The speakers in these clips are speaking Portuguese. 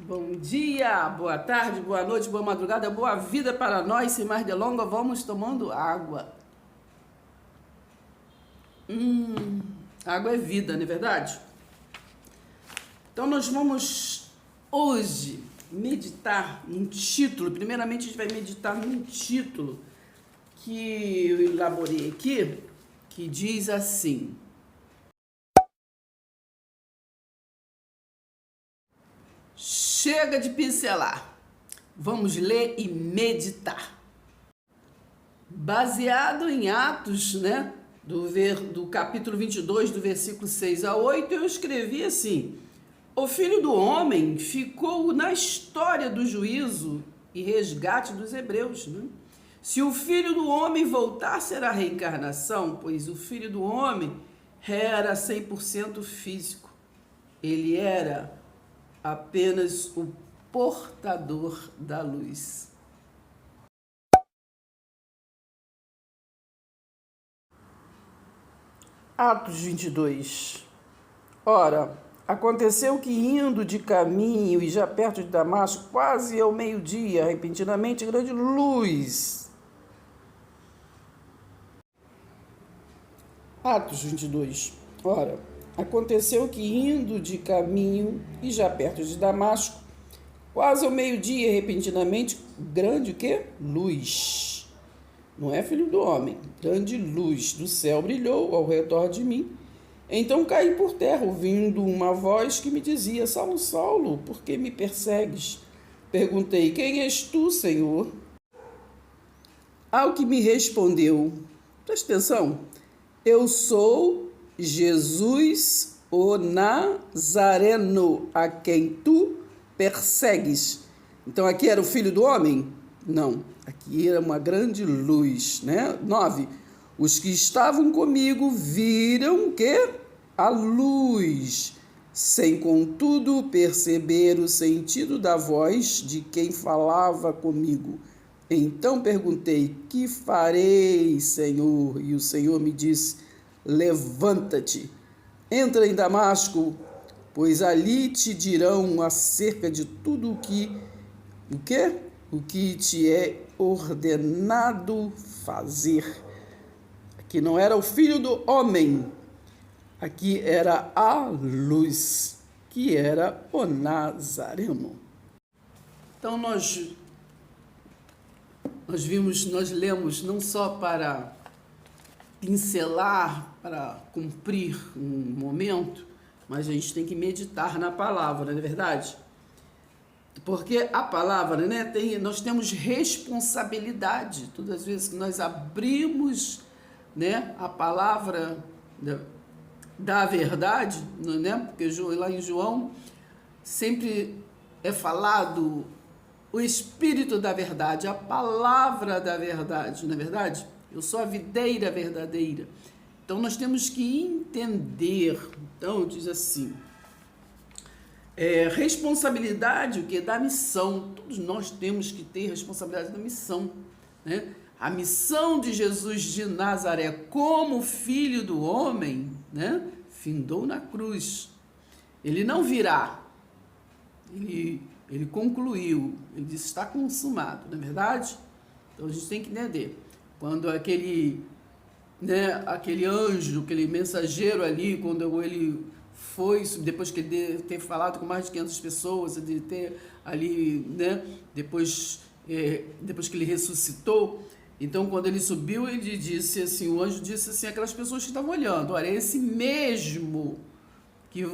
Bom dia, boa tarde, boa noite, boa madrugada, boa vida para nós. Sem mais delongas, vamos tomando água. Água é vida, não é verdade? Então nós vamos hoje meditar num título. Primeiramente a gente vai meditar num título que eu elaborei aqui, que diz assim: chega de pincelar, vamos ler e meditar. Baseado em Atos, né, do capítulo 22, do versículo 6 a 8, eu escrevi assim: o Filho do Homem ficou na história do juízo e resgate dos hebreus, né? Se o Filho do Homem voltar, será a reencarnação, pois o Filho do Homem era 100% físico. Ele era apenas o portador da luz. Atos 22. Ora, aconteceu que indo de caminho e já perto de Damasco, quase ao meio-dia, repentinamente grande luz. Atos 22. Ora, aconteceu que indo de caminho e já perto de Damasco, quase ao meio-dia, repentinamente, grande o quê? Luz. Não é filho do homem. Grande luz do céu brilhou ao redor de mim. Então caí por terra, ouvindo uma voz que me dizia: Saulo, Saulo, por que me persegues? Perguntei: quem és tu, Senhor? Ao que me respondeu: presta atenção, eu sou Jesus o Nazareno, a quem tu persegues. Então aqui era o filho do homem? Não, aqui era uma grande luz, né? 9. Os que estavam comigo viram que a luz, sem contudo perceber o sentido da voz de quem falava comigo. Então perguntei: que farei, Senhor? E o Senhor me disse: levanta-te, entra em Damasco, pois ali te dirão acerca de tudo o que te é ordenado fazer. Aqui não era o filho do homem, aqui era a luz, que era o Nazareno. Então nós lemos não só para pincelar, para cumprir um momento, mas a gente tem que meditar na palavra, não é verdade? Porque a palavra, né, nós temos responsabilidade. Todas as vezes que nós abrimos, né, a palavra da verdade, né, porque lá em João sempre é falado o Espírito da verdade, a palavra da verdade, não é verdade? Eu sou a videira verdadeira. Então nós temos que entender. Então diz assim: responsabilidade, o que? Da missão. Todos nós temos que ter responsabilidade da missão, né? A missão de Jesus de Nazaré como filho do homem, né, findou na cruz. Ele não virá. Ele concluiu. Ele disse: está consumado, não é verdade? Então a gente tem que entender. Quando aquele anjo, aquele mensageiro ali, quando ele foi, depois que ele ter falado com mais de 500 pessoas, de ter ali, né, depois que ele ressuscitou, então quando ele subiu, ele disse assim, o anjo disse assim, aquelas pessoas que estavam olhando: olha, esse mesmo que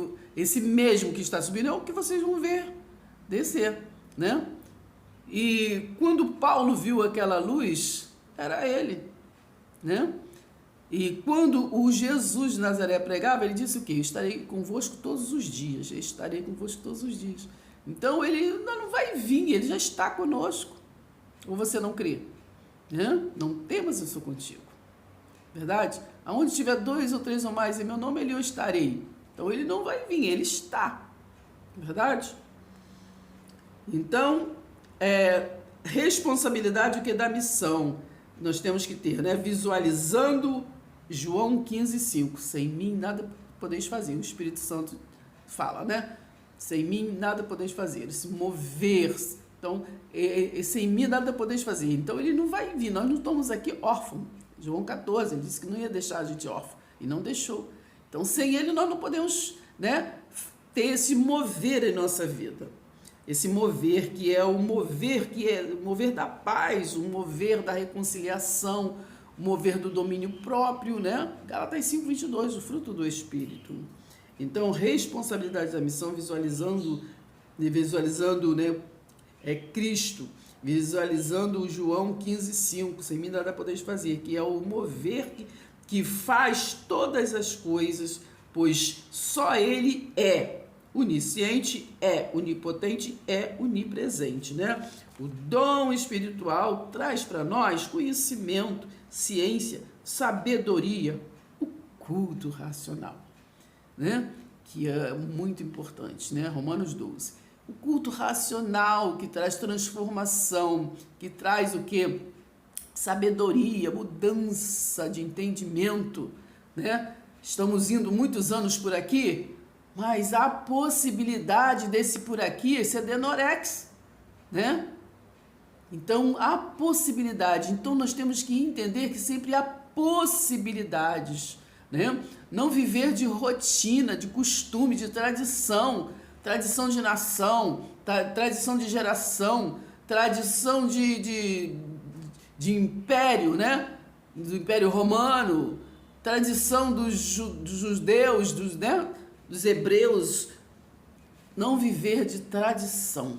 está subindo é o que vocês vão ver descer, né? E quando Paulo viu aquela luz, era ele, né? E quando o Jesus de Nazaré pregava, ele disse o quê? Eu estarei convosco todos os dias. Eu estarei convosco todos os dias. Então ele não vai vir, ele já está conosco. Ou você não crê? Né? Não temas, eu sou contigo. Verdade? Aonde tiver 2 ou 3 ou mais em meu nome, eu estarei. Então ele não vai vir, ele está. Verdade? Então, responsabilidade o que da missão nós temos que ter, né? Visualizando João 15:5. Sem mim nada podeis fazer. O Espírito Santo fala, né? Sem mim nada podeis fazer. Esse mover. Então, sem mim nada podeis fazer. Então, ele não vai vir. Nós não estamos aqui órfãos. João 14, ele disse que não ia deixar a gente órfão. E não deixou. Então, sem ele nós não podemos, né, ter esse mover em nossa vida. Esse mover que é o mover da paz, o mover da reconciliação, o mover do domínio próprio, né? Gálatas 5:22, o fruto do Espírito. Então, responsabilidade da missão, visualizando, né, Cristo, visualizando o João 15:5, sem mim nada podeis fazer, que é o mover que faz todas as coisas, pois só Ele é onisciente, é onipotente, é onipresente, né? O dom espiritual traz para nós conhecimento, ciência, sabedoria, o culto racional, né? Que é muito importante, né? Romanos 12. O culto racional que traz transformação, que traz o quê? Sabedoria, mudança de entendimento, né? Estamos indo muitos anos por aqui, mas a possibilidade desse por aqui é ser denorex, né? Então, a possibilidade. Então, nós temos que entender que sempre há possibilidades, né? Não viver de rotina, de costume, de tradição de nação, tradição de geração, tradição de império, né? Do Império Romano, tradição dos judeus, dos hebreus. Não viver de tradição,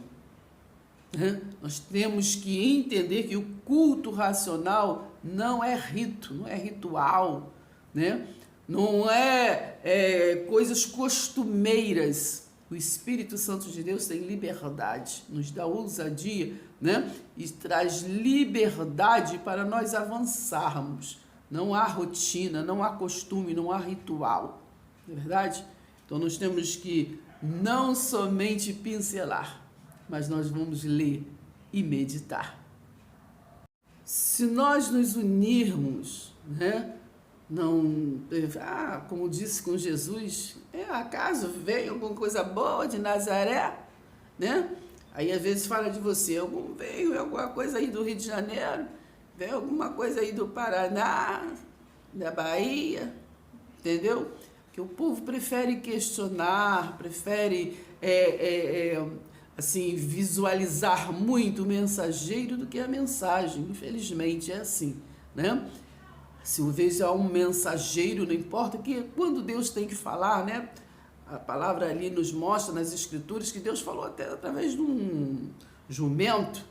né? Nós temos que entender que o culto racional não é rito, não é ritual, né? Não é coisas costumeiras. O Espírito Santo de Deus tem liberdade, nos dá ousadia, né? E traz liberdade para nós avançarmos. Não há rotina, não há costume, não há ritual, não é verdade? Então nós temos que não somente pincelar, mas nós vamos ler e meditar. Se nós nos unirmos, né? Não, como disse com Jesus, acaso veio alguma coisa boa de Nazaré, né? Aí às vezes fala de você, veio alguma coisa aí do Rio de Janeiro, veio alguma coisa aí do Paraná, da Bahia, entendeu? Que o povo prefere questionar, prefere assim, visualizar muito o mensageiro do que a mensagem. Infelizmente é assim, né? Se eu vejo um mensageiro, não importa, que quando Deus tem que falar, né? A palavra ali nos mostra nas Escrituras que Deus falou até através de um jumento.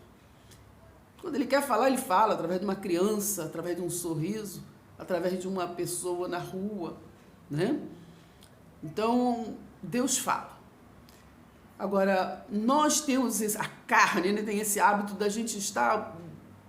Quando Ele quer falar, Ele fala através de uma criança, através de um sorriso, através de uma pessoa na rua, né? Então, Deus fala. Agora, nós temos a carne, né? Tem esse hábito da gente estar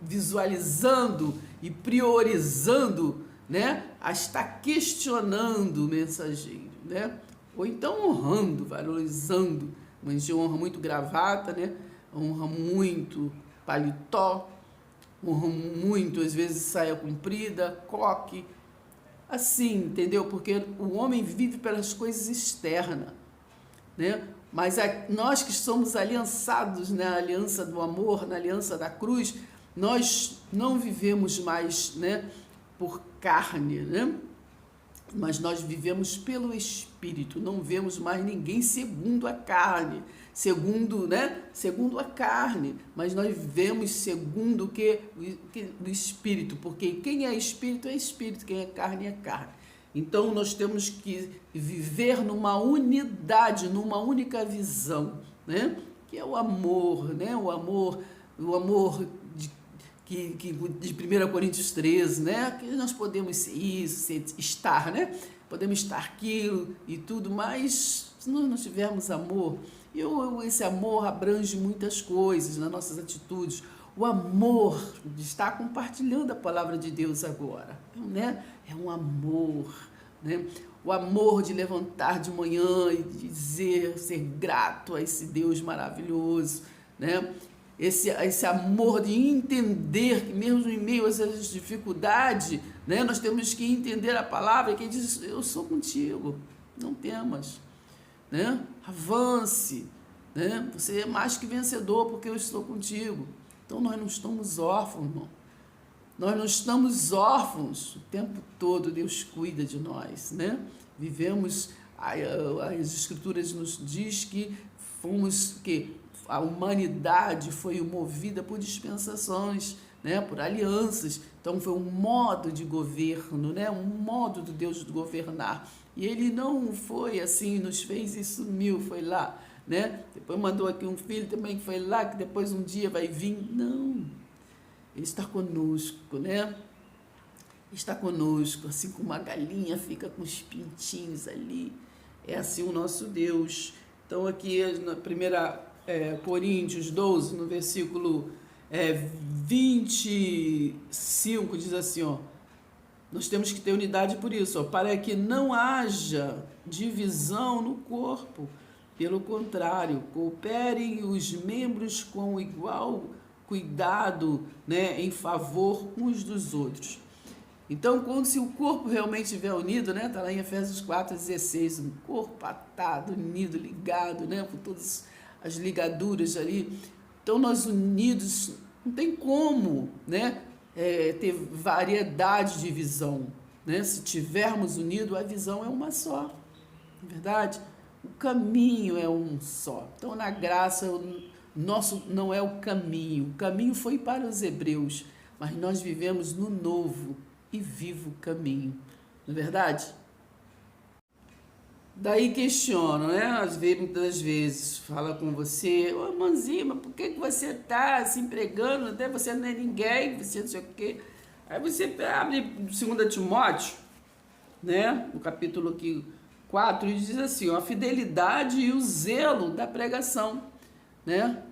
visualizando e priorizando, né, a estar questionando o mensageiro, né, ou então honrando, valorizando. A gente honra muito gravata, né, honra muito paletó, honra muito, às vezes, saia comprida, coque, assim, entendeu? Porque o homem vive pelas coisas externas, né, mas nós que somos aliançados na aliança do amor, na aliança da cruz, nós não vivemos mais, né, por carne, né? Mas nós vivemos pelo Espírito. Não vemos mais ninguém segundo a carne, segundo a carne, mas nós vivemos segundo o Espírito, porque quem é Espírito, quem é carne. Então nós temos que viver numa unidade, numa única visão, né? Que é o amor, né? O amor de 1 Coríntios 13, né? Que nós podemos ser isso, estar, né? Podemos estar aquilo e tudo, mas se nós não tivermos amor, esse amor abrange muitas coisas nas nossas atitudes. O amor de estar compartilhando a palavra de Deus agora, né? É um amor, né? O amor de levantar de manhã e dizer, ser grato a esse Deus maravilhoso, né? Esse amor de entender que mesmo em meio a essas dificuldades, né, nós temos que entender a palavra que diz, eu sou contigo, não temas, né? Avance, né? Você é mais que vencedor porque eu estou contigo. Então nós não estamos órfãos, irmão. Nós não estamos órfãos o tempo todo, Deus cuida de nós, né? Vivemos, as Escrituras nos diz que a humanidade foi movida por dispensações, né? Por alianças. Então foi um modo de governo, né? Um modo de Deus de governar. E ele não foi assim, nos fez e sumiu, foi lá, né? Depois mandou aqui um filho também que foi lá, que depois um dia vai vir. Não. Ele está conosco, né? Está conosco, assim como uma galinha fica com os pintinhos ali. É assim o nosso Deus. Então aqui na 1 Coríntios 12, no versículo 25, diz assim, ó. Nós temos que ter unidade por isso, ó, para que não haja divisão no corpo. Pelo contrário, cooperem os membros com igual cuidado, né, em favor uns dos outros. Então, se o corpo realmente estiver unido, né, está lá em Efésios 4,16, um corpo atado, unido, ligado, né, com todas as ligaduras ali. Então, nós unidos, não tem como, né, ter variedade de visão, né? Se tivermos unido, a visão é uma só, não é verdade? O caminho é um só. Então, na graça, nosso não é o caminho foi para os hebreus, mas nós vivemos no novo e vivo caminho, não é verdade? Daí questionam, né? Muitas vezes fala com você, ô irmãzinha, mas por que você está se empregando? Até você não é ninguém, você não sei o quê. Aí você abre 2 Timóteo, né? No capítulo aqui 4, e diz assim, ó, a fidelidade e o zelo da pregação, né?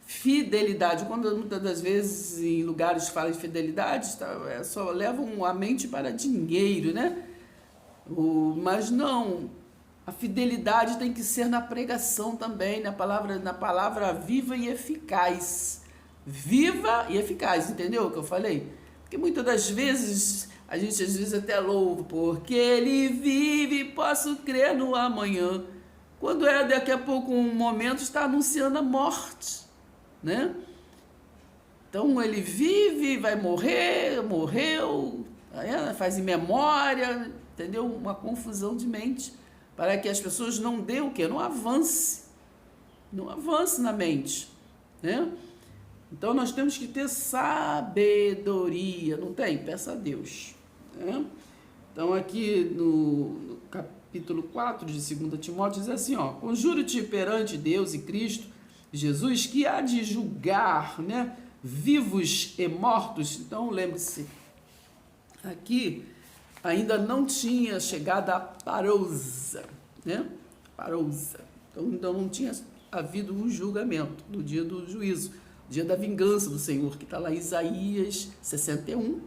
Fidelidade, quando muitas das vezes em lugares que falam de fidelidade, só levam a mente para dinheiro, né? Mas não, a fidelidade tem que ser na pregação também, na palavra viva e eficaz. Viva e eficaz, entendeu o que eu falei? Porque muitas das vezes, a gente às vezes até louva, porque ele vive, posso crer no amanhã. Quando daqui a pouco um momento, está anunciando a morte, né? Então ele vive, vai morrer, morreu, faz em memória, entendeu? Uma confusão de mente, para que as pessoas não dêem o quê? Não avance na mente, né? Então nós temos que ter sabedoria, não tem? Peça a Deus, né? Então aqui no capítulo 4 de 2 Timóteo diz assim, ó, conjuro-te perante Deus e Cristo Jesus, que há de julgar, né, vivos e mortos. Então lembre-se, aqui ainda não tinha chegado a parousa, né? Parousa. Então não tinha havido um julgamento no dia do juízo, dia da vingança do Senhor, que está lá em Isaías 61,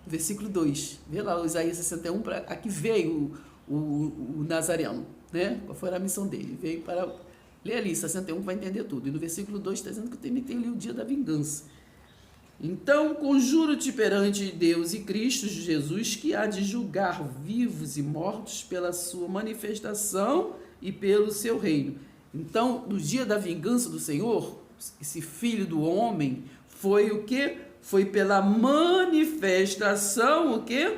versículo 2. Vê lá o Isaías 61, aqui veio o Nazareno, né? Qual foi a missão dele? Veio para... Lê ali, 61, vai entender tudo. E no versículo 2 está dizendo que também tem ali o dia da vingança. Então, conjuro-te perante Deus e Cristo Jesus, que há de julgar vivos e mortos pela sua manifestação e pelo seu reino. Então, no dia da vingança do Senhor, esse filho do homem foi o quê? Foi pela manifestação, o quê?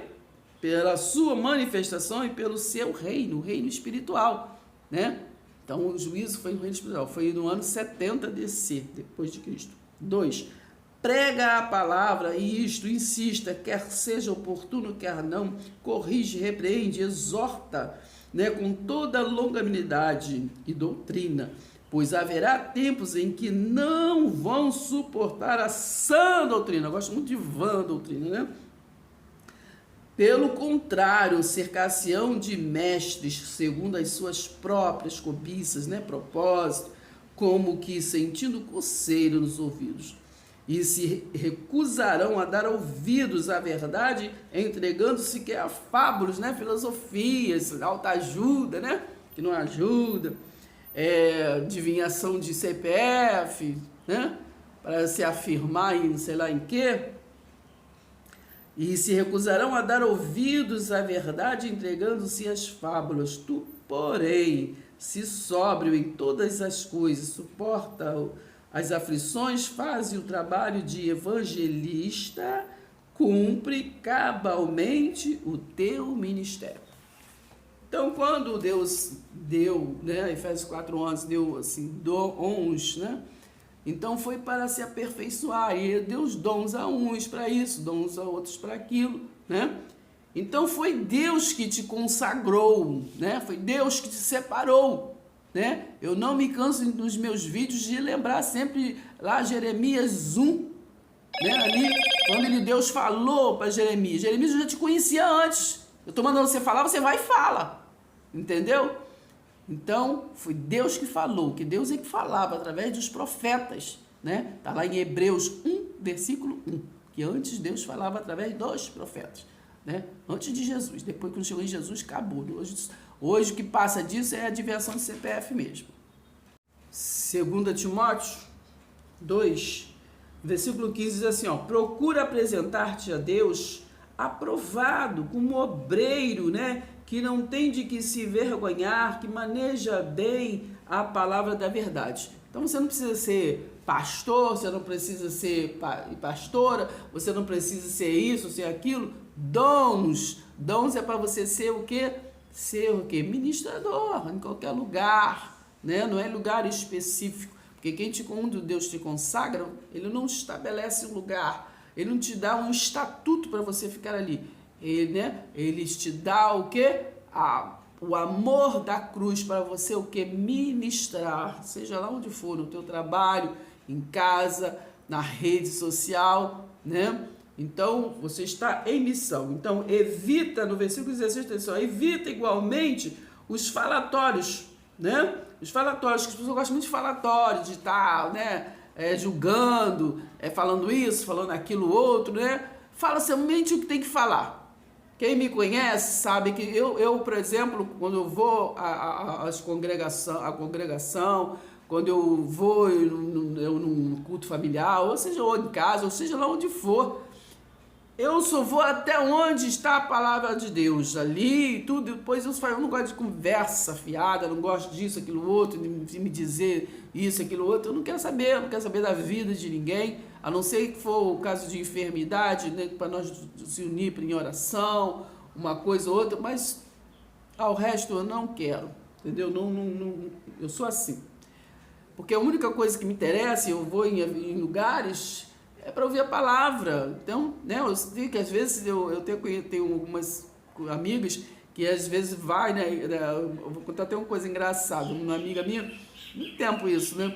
Pela sua manifestação e pelo seu reino, o reino espiritual, né? Então, o juízo foi no reino espiritual, foi no ano 70 DC, depois de Cristo. 2. Prega a palavra, e isto, insista, quer seja oportuno, quer não, corrige, repreende, exorta, né, com toda longanimidade e doutrina, pois haverá tempos em que não vão suportar a sã doutrina. Eu gosto muito de vã doutrina, né? Pelo contrário, cercar-se-ão de mestres, segundo as suas próprias cobiças, né, propósito, como que sentindo coceiro nos ouvidos. E se recusarão a dar ouvidos à verdade, entregando-se que a fábulas, né, filosofias, autoajuda, né, que não ajuda, adivinhação de CPF, né, para se afirmar em sei lá em quê. E se recusarão a dar ouvidos à verdade, entregando-se às fábulas. Tu, porém, se sóbrio em todas as coisas, suporta as aflições, faz o trabalho de evangelista, cumpre cabalmente o teu ministério. Então, quando Deus deu, né, Efésios 4:11, deu assim, dons, né? Então foi para se aperfeiçoar, e deu os dons a uns para isso, dons a outros para aquilo, né? Então foi Deus que te consagrou, né? Foi Deus que te separou, né? Eu não me canso nos meus vídeos de lembrar sempre lá Jeremias 1, né? Ali, quando Deus falou para Jeremias, Jeremias já te conhecia antes. Eu estou mandando você falar, você vai e fala, entendeu? Então, foi Deus que falou, que Deus é que falava através dos profetas, né? Está lá em Hebreus 1, versículo 1, que antes Deus falava através dos profetas, né? Antes de Jesus. Depois, quando chegou em Jesus, acabou. Hoje o que passa disso é a diversão de CPF mesmo. 2 Timóteo 2, versículo 15 diz assim, ó: procura apresentar-te a Deus aprovado, como obreiro, né? Que não tem de que se vergonhar, que maneja bem a palavra da verdade. Então você não precisa ser pastor, você não precisa ser pastora, você não precisa ser isso, ser aquilo. Dons é para você ser o quê? Ser o quê? Ministrador, em qualquer lugar, né? Não é lugar específico, porque quando Deus te consagra, Ele não estabelece um lugar, Ele não te dá um estatuto para você ficar ali. Ele te dá o quê? O amor da cruz para você o quê? Ministrar, seja lá onde for, no teu trabalho, em casa, na rede social, né? Então, você está em missão. Então, evita, no versículo 16, atenção, evita igualmente os falatórios, né? Os falatórios, que as pessoas gostam muito de falatório, de estar, né? Julgando, falando isso, falando aquilo outro, né? Fala somente o que tem que falar. Quem me conhece sabe que eu, por exemplo, quando eu vou à congregação, quando eu vou num culto familiar, ou seja, ou em casa, ou seja lá onde for, eu só vou até onde está a palavra de Deus, ali e tudo. Depois eu não gosto de conversa fiada, não gosto disso, aquilo outro, de me dizer isso, aquilo outro. Eu não quero saber da vida de ninguém, a não ser que for o caso de enfermidade, né, para nós se unir em oração, uma coisa ou outra, mas ao resto eu não quero, entendeu? Não, eu sou assim. Porque a única coisa que me interessa, eu vou em lugares, é para ouvir a palavra. Então, né, eu sei que às vezes eu tenho algumas amigas que às vezes vai, né, eu vou contar até uma coisa engraçada, uma amiga minha, muito tempo isso, né,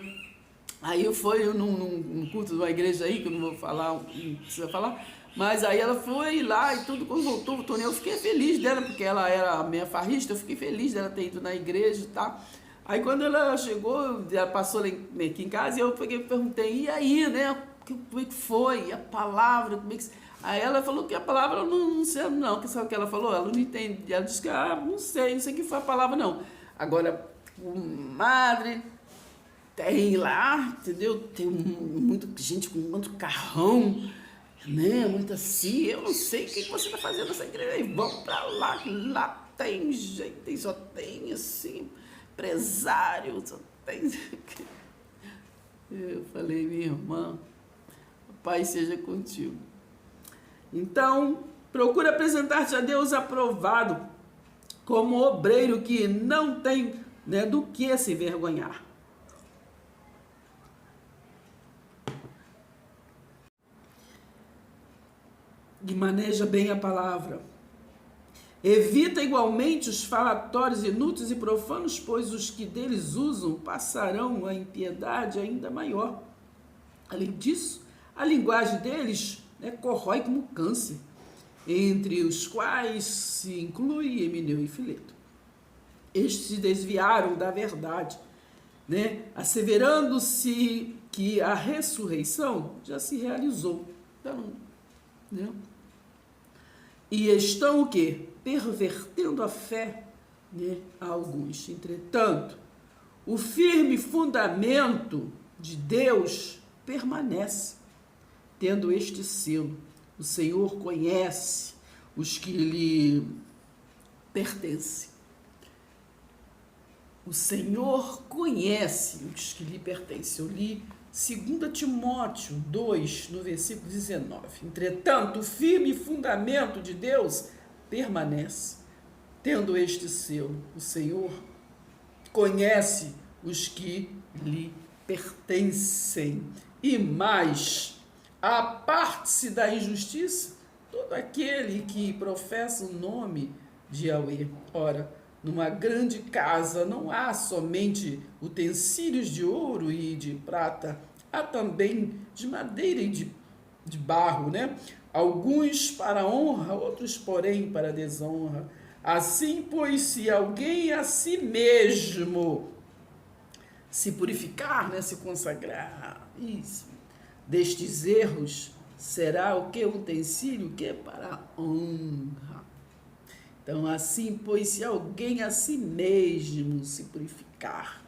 aí foi num culto de uma igreja aí, que eu não vou falar, não precisa falar, mas aí ela foi lá e tudo, quando voltou, eu fiquei feliz dela, porque ela era minha farrista, eu fiquei feliz dela ter ido na igreja e tal. Aí quando ela chegou, ela passou aqui em casa, e eu perguntei, e aí, né, como é que foi a palavra, como é que... Aí ela falou que a palavra não sei não, que sabe o que ela falou? Ela não entende, ela disse que, não sei o que foi a palavra não. Agora, madre, tem lá, entendeu? Tem muita gente com muito carrão, né, muito assim, eu não sei o que você está fazendo nessa igreja, vamos pra lá tem gente, só tem assim, empresário, só tem... Eu falei, minha irmã, o Pai seja contigo. Então, procura apresentar-te a Deus aprovado, como obreiro que não tem, né, do que se vergonhar. E maneja bem a palavra. Evita igualmente os falatórios inúteis e profanos, pois os que deles usam passarão a impiedade ainda maior. Além disso, a linguagem deles corrói como câncer, entre os quais se inclui Emineu e Fileto. Estes se desviaram da verdade, né, asseverando-se que a ressurreição já se realizou. Então, né, e estão o quê? Pervertendo a fé, né, a alguns. Entretanto, o firme fundamento de Deus permanece, tendo este selo: o Senhor conhece os que lhe pertencem. O Senhor conhece os que lhe pertencem. Eu li 2 Timóteo 2, no versículo 19. Entretanto, o firme fundamento de Deus permanece, tendo este selo: o Senhor conhece os que lhe pertencem. E mais, aparte-se da injustiça todo aquele que professa o nome de Yahweh. Ora, numa grande casa não há somente utensílios de ouro e de prata, há também de madeira e de barro, né? Alguns para honra, outros, porém, para desonra. Assim, pois, se alguém a si mesmo se purificar, né? Se consagrar, isso, destes erros, será o que? Utensílio, o que? Para honra. Então, assim, pois, se alguém a si mesmo se purificar,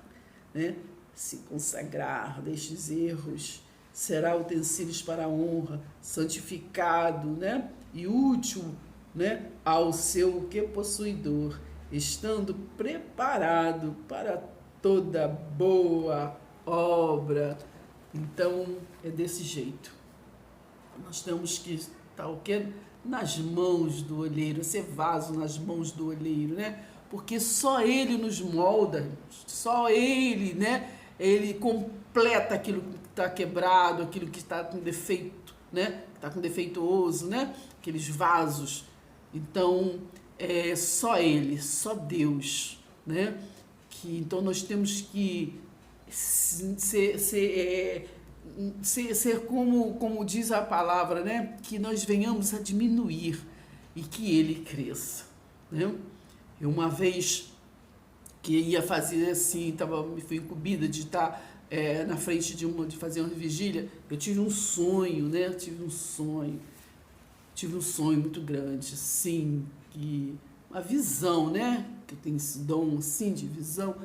né? Se consagrar destes erros, será utensílios para honra, santificado, né? E útil, né? Ao seu que possuidor, estando preparado para toda boa obra. Então, é desse jeito. Nós temos que estar o quê? Nas mãos do olheiro, ser vaso nas mãos do olheiro, né? Porque só ele nos molda, só ele, né? Ele completa aquilo que está quebrado, aquilo que está com defeito, né? Que está com defeituoso, né? Aqueles vasos. Então, é só ele, só Deus, né? Então nós temos que ser como diz a palavra, né? Que nós venhamos a diminuir e que ele cresça, né? Eu uma vez que ia fazer assim, me fui incumbida de estar na frente de fazer uma vigília, eu tive um sonho, né? Tive um sonho muito grande, assim, uma visão, né? Que eu tenho esse dom, assim, de visão.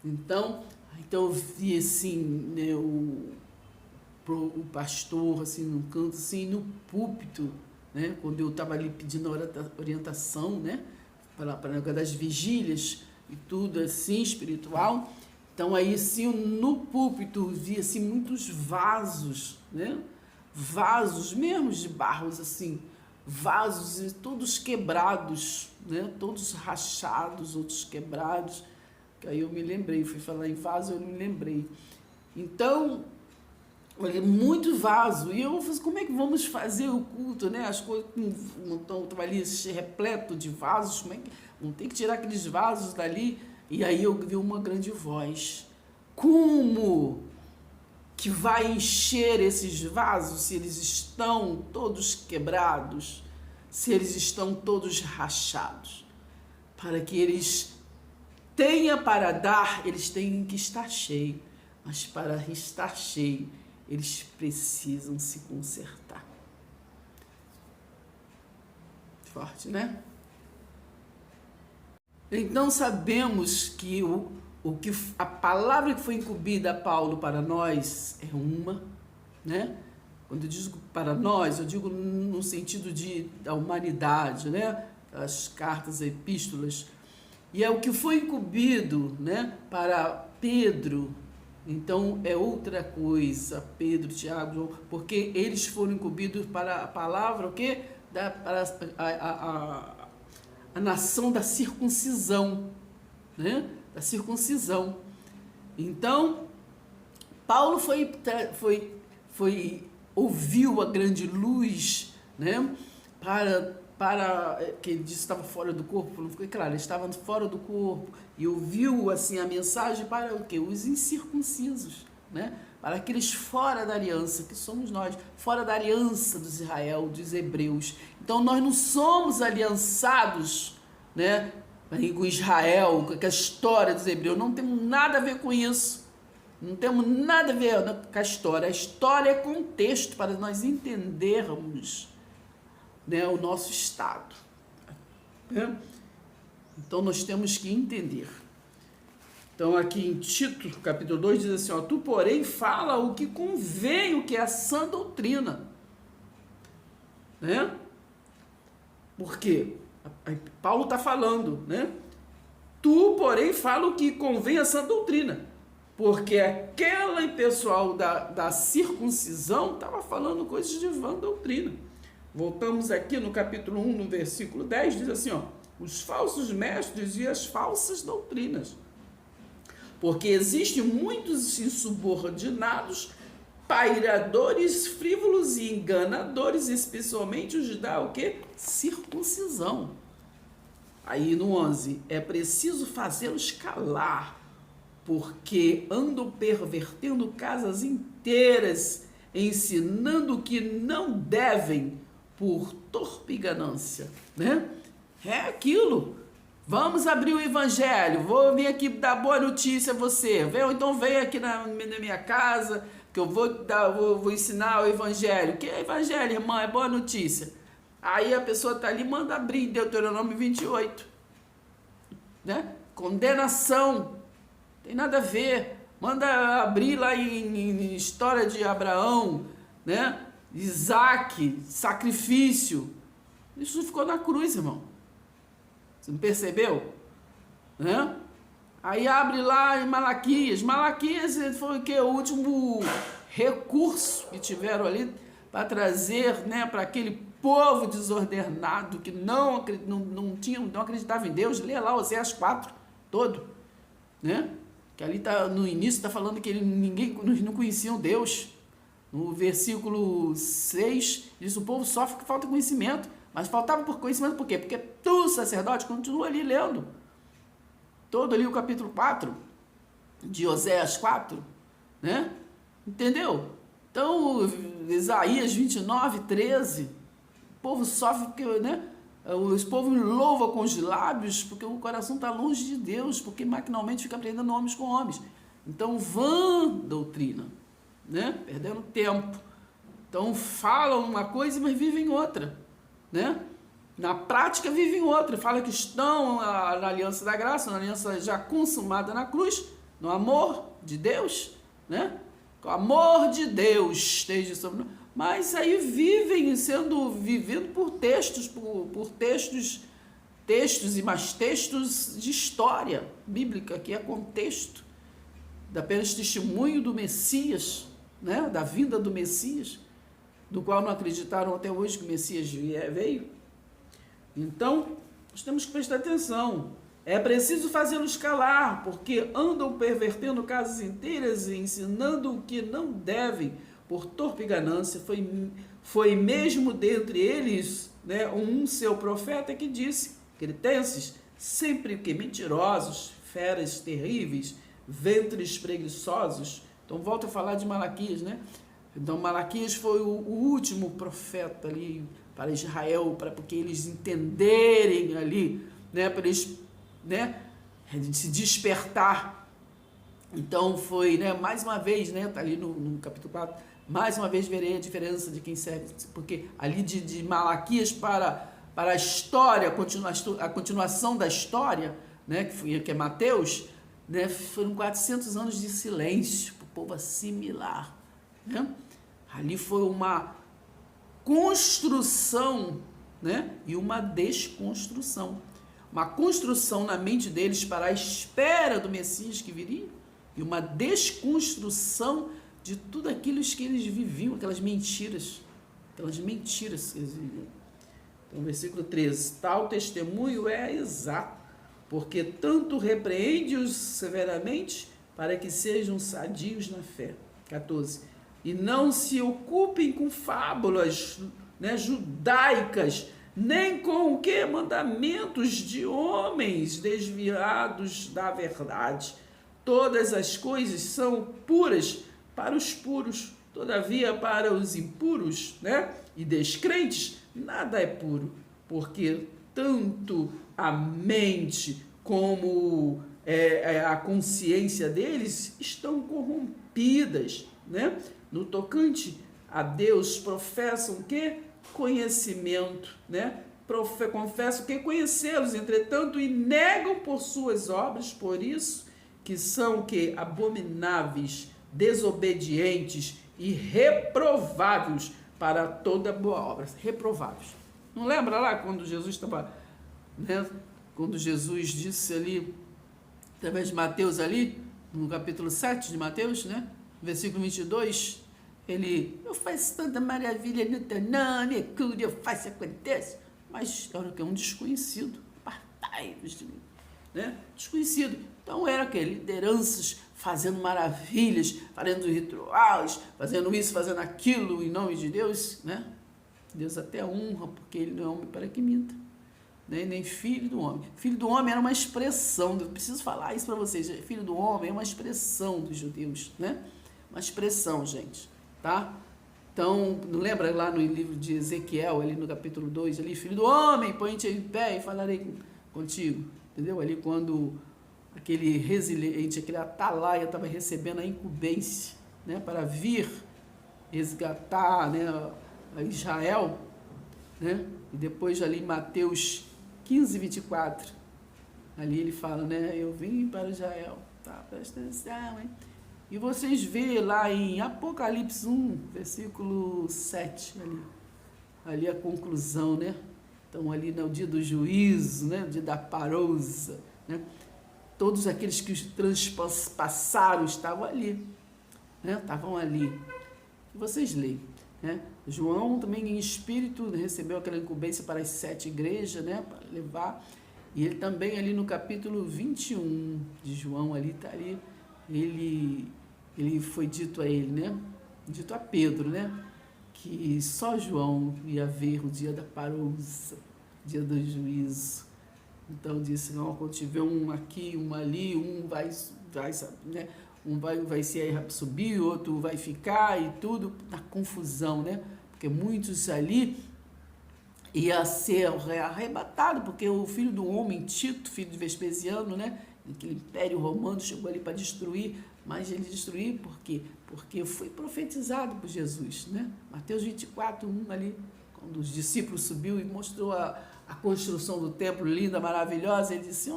Então eu vi, assim, né, o pastor, assim, num canto, assim, no púlpito, né? Quando eu estava ali pedindo orientação, né? Para o negócio das vigílias e tudo, assim, espiritual. Então, aí, assim, no púlpito, eu vi, assim, muitos vasos, né? Vasos mesmo de barros, assim, vasos todos quebrados, né? Todos rachados, outros quebrados. Que aí eu me lembrei, fui falar em vaso, eu me lembrei. Então, olha, muito vaso. E eu falei, como é que vamos fazer o culto, né? As coisas estão ali repleto de vasos, como é que vão ter que tirar aqueles vasos dali? E aí eu vi uma grande voz. Como que vai encher esses vasos se eles estão todos quebrados, se eles estão todos rachados? Para que eles tenham para dar, eles têm que estar cheios, mas para estar cheio, eles precisam se consertar. Forte, né? Então sabemos que a palavra que foi incumbida a Paulo para nós é uma, né? Quando eu digo para nós, eu digo no sentido da humanidade, né? As cartas, as epístolas. E é o que foi incumbido, né? Para Pedro. Então é outra coisa, Pedro, Tiago, João, porque eles foram incumbidos para a palavra, o quê? Para a nação da circuncisão, né? Da circuncisão. Então, Paulo ouviu a grande luz, né? Que ele disse que estava fora do corpo, não ficou claro, ele estava fora do corpo, e ouviu assim a mensagem para o quê? Os incircuncisos, né? Para aqueles fora da aliança, que somos nós, fora da aliança dos Israel, dos hebreus. Então nós não somos aliançados, né, com Israel, com a história dos hebreus, não temos nada a ver com isso. Não temos nada a ver com a história. A história é contexto para nós entendermos, né, o nosso estado. Né? Então nós temos que entender. Então aqui em Tito, capítulo 2, diz assim, ó, tu porém fala o que convém, o que é a sã doutrina. Né? Por quê? Paulo está falando, né? Tu, porém, fala o que convém a sã doutrina. Porque aquele pessoal da circuncisão estava falando coisas de vã doutrina. Voltamos aqui no capítulo 1, no versículo 10, diz assim, ó, os falsos mestres e as falsas doutrinas. Porque existem muitos insubordinados, pairadores, frívolos e enganadores, especialmente os da o quê? Circuncisão. Aí no 11, é preciso fazê-los calar, porque andam pervertendo casas inteiras, ensinando o que não devem por torpe e ganância, né? É aquilo. Vamos abrir o evangelho, vou vir aqui dar boa notícia a você, então vem aqui na minha casa, que eu vou ensinar o evangelho. Que é evangelho, irmã? É boa notícia. Aí a pessoa está ali, manda abrir Deuteronômio 28, né? Condenação, tem nada a ver, manda abrir lá em história de Abraão, né? Isaac, sacrifício, isso ficou na cruz, irmão. Você não percebeu? Né? Aí abre lá em Malaquias. Malaquias foi o que? O último recurso que tiveram ali para trazer, né, para aquele povo desordenado que não acreditava em Deus. Lê lá Oséias 4 todo, né? Que ali tá, no início está falando que ninguém não conheciam Deus. No versículo 6 diz: o povo sofre porque falta conhecimento. Mas faltava por conhecimento por quê? Porque tu, sacerdote, continua ali lendo todo ali o capítulo 4 de Oséias 4, né? Entendeu? Então, Isaías 29, 13, o povo sofre porque, né? Os povos louvam com os lábios porque o coração está longe de Deus, porque maquinalmente fica aprendendo homens com homens. Então, vã doutrina, né? Perdendo tempo. Então, falam uma coisa, mas vivem outra, né? Na prática vivem outra, fala que estão na aliança da graça, na aliança já consumada na cruz, no amor de Deus, né? O amor de Deus esteja sobre nós, mas aí vivendo por textos, por textos e mais textos de história bíblica, que é contexto, apenas testemunho do Messias, né? Da vinda do Messias, do qual não acreditaram até hoje que o Messias veio. Então, nós temos que prestar atenção. É preciso fazê-los calar, porque andam pervertendo casas inteiras e ensinando o que não devem, por torpe ganância. Foi mesmo dentre eles, né, seu profeta que disse, cretenses, sempre que mentirosos, feras terríveis, ventres preguiçosos. Então, volto a falar de Malaquias, né? Então, Malaquias foi o último profeta ali para Israel, porque eles entenderem ali, né, para eles, né, se despertar. Então, foi, né, mais uma vez, né, tá ali no capítulo 4, mais uma vez verei a diferença de quem serve, porque ali de Malaquias para a história, a continuação da história, né, que é Mateus, né, foram 400 anos de silêncio para o povo assimilar, né? Ali foi uma construção, né, e uma desconstrução. Uma construção na mente deles para a espera do Messias que viria, e uma desconstrução de tudo aquilo que eles viviam, aquelas mentiras que eles viviam. Então, versículo 13, tal testemunho é exato, porque tanto repreende-os severamente para que sejam sadios na fé. 14, e não se ocupem com fábulas, né, judaicas, nem com o que? Mandamentos de homens desviados da verdade. Todas as coisas são puras para os puros, todavia para os impuros, né, e descrentes, nada é puro, porque tanto a mente como a consciência deles estão corrompidas, né? No tocante a Deus, professam que conhecimento, né? Confessam que conhecê-los, entretanto, e negam por suas obras, por isso que são que abomináveis, desobedientes e reprováveis para toda boa obra. Reprováveis. Não lembra lá quando Jesus estava, né? Quando Jesus disse ali através de Mateus ali, no capítulo 7 de Mateus, né? Versículo 22, eu faço tanta maravilha no teu nome, cura, eu faço, acontece. Mas era o que? Um desconhecido, apartai-vos de mim, né? Desconhecido. Então era que lideranças fazendo maravilhas, fazendo rituais, fazendo isso, fazendo aquilo em nome de Deus, né? Deus até honra, porque ele não é homem para que minta, né? Nem filho do homem. Filho do homem era uma expressão, eu preciso falar isso para vocês, filho do homem é uma expressão dos judeus, né? Uma expressão, gente, tá? Então, não lembra lá no livro de Ezequiel, ali no capítulo 2, ali, filho do homem, põe-te em pé e falarei contigo, entendeu? Ali quando aquele resiliente, aquele atalaia estava recebendo a incumbência, né, para vir resgatar, né, a Israel, né? E depois ali em Mateus 15, 24, ali ele fala, né, eu vim para Israel, tá? Presta atenção, hein? E vocês vê lá em Apocalipse 1, versículo 7, ali a conclusão, né? Então ali no dia do juízo, né, o dia da parousa, né? Todos aqueles que os transpassaram estavam ali, né? Estavam ali. E vocês leem, né? João também em espírito recebeu aquela incumbência para as 7 igrejas, né? Para levar. E ele também ali no capítulo 21 de João, ali está ali, ele foi dito a ele, né? Dito a Pedro, né? Que só João ia ver o dia da parousa, o dia do juízo. Então disse, não, quando tiver um aqui, um ali, um vai né? Um vai subir, o outro vai ficar e tudo na confusão, né? Porque muitos ali ia ser arrebatado, porque o filho do homem, Tito, filho de Vespasiano, né? Aquele império romano chegou ali para destruir, mas ele destruiu por quê? Porque foi profetizado por Jesus, né? Mateus 24, 1 ali, quando os discípulos subiu e mostrou a construção do templo linda, maravilhosa, ele disse,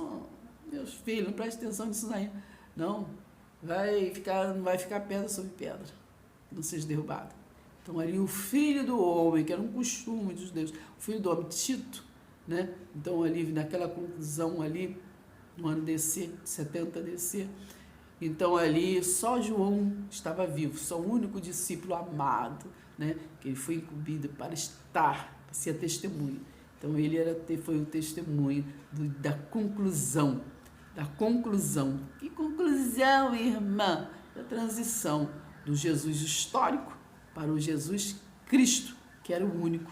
meus filhos, não preste atenção nisso aí, não vai ficar pedra sobre pedra, não seja derrubado. Então ali o filho do homem, que era um costume dos deuses, o filho do homem, Tito, né? Então ali naquela conclusão ali, no ano DC, 70 DC, então ali só João estava vivo, só o único discípulo amado, né? Que ele foi incumbido para estar, para ser testemunho. Então ele foi o testemunho da conclusão. Que conclusão, irmã? Da transição do Jesus histórico para o Jesus Cristo, que era o único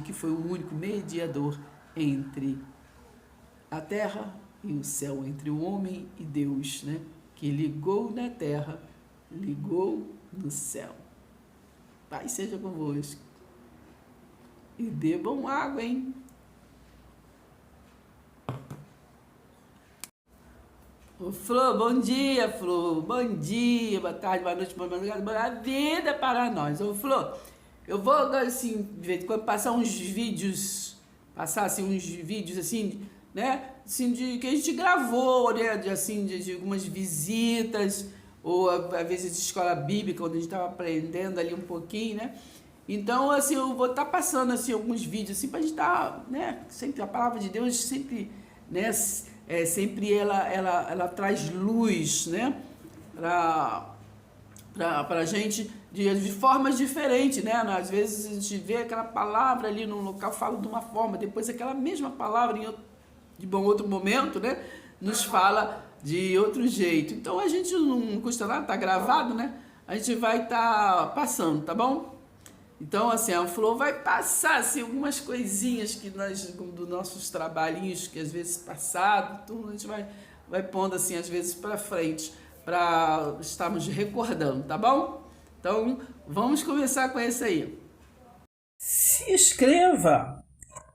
que foi o único mediador entre a terra e o céu, entre o homem e Deus, né? Que ligou na terra, ligou no céu. Pai seja convosco. E bebam água, hein? Ô, Flor, bom dia, Flor. Bom dia, boa tarde, boa noite, boa madrugada, boa vida para nós. Ô, Flor, eu vou, assim, de vez em quando, passar uns vídeos, assim, né? Assim, que a gente gravou, né? De algumas visitas, ou às vezes de escola bíblica, onde a gente estava aprendendo ali um pouquinho, né? Então, assim, eu vou estar passando, assim, alguns vídeos, assim, para a gente estar, né? Sempre a palavra de Deus, sempre, né? Sempre ela traz luz, né? Para a gente de formas diferentes, né? Às vezes a gente vê aquela palavra ali no local, fala de uma forma, depois aquela mesma palavra de outro momento, né? Nos fala de outro jeito. Então a gente não custa nada, tá gravado, né? A gente vai estar passando, tá bom? Então, assim, a Flor vai passar assim, algumas coisinhas que dos nossos trabalhinhos, que às vezes passado, tudo, a gente vai pondo assim, às vezes para frente, para estarmos recordando, tá bom? Então, vamos começar com esse aí. Se inscreva,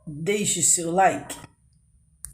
deixe seu like.